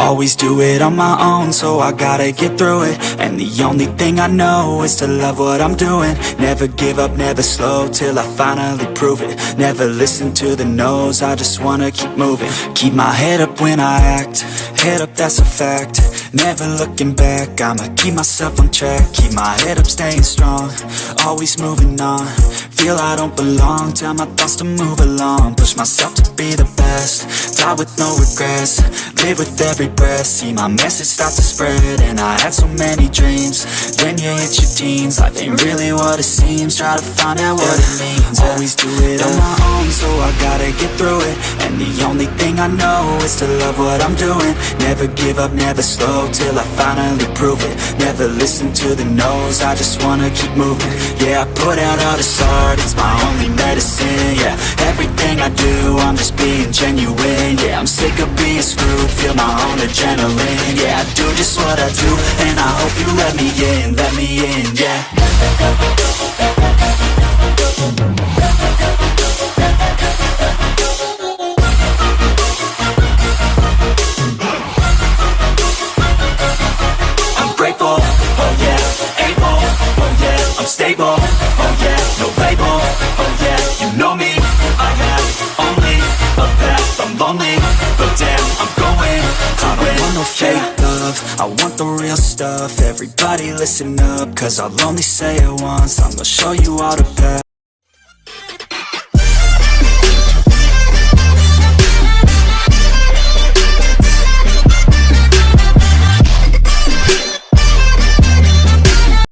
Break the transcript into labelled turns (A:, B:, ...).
A: Always do it on my own, so I gotta get through it. And the only thing I know is to love what I'm doing. Never give up, never slow, till I finally prove it. Never listen to the no's, I just wanna keep moving. Keep my head up when I act, head up, that's a fact. Never looking back, I'ma keep myself on track. Keep my head up, staying strong, always moving on. Feel I don't belong, tell my thoughts to move along. Push myself to be the best, die with no regrets. Live with every breath, see my message start to spread. And I had so many dreams, then you hit your teens. Life ain't really what it seems, try to find out what it means. Always do it on my own, so I gotta get through it. And the only thing I know is to love what I'm doing. Never give up, never slow, till I finally prove it. Never listen to the no's, I just wanna keep moving. Yeah, I put out all this art, it's my only medicine. Yeah, everything I do, I'm just being genuine. Yeah, I'm sick of being screwed, feel my own adrenaline. Yeah, I do just what I do, and I hope you let me in, yeah. I'm grateful, oh yeah, able, oh yeah, I'm stable, oh yeah, no label, oh yeah, you know me, I have only a path, I'm lonely, but damn, I'm going to win. I don't want no fake love, I want the real stuff. Everybody listen up, cause I'll only say it once, I'm gonna show you all the path.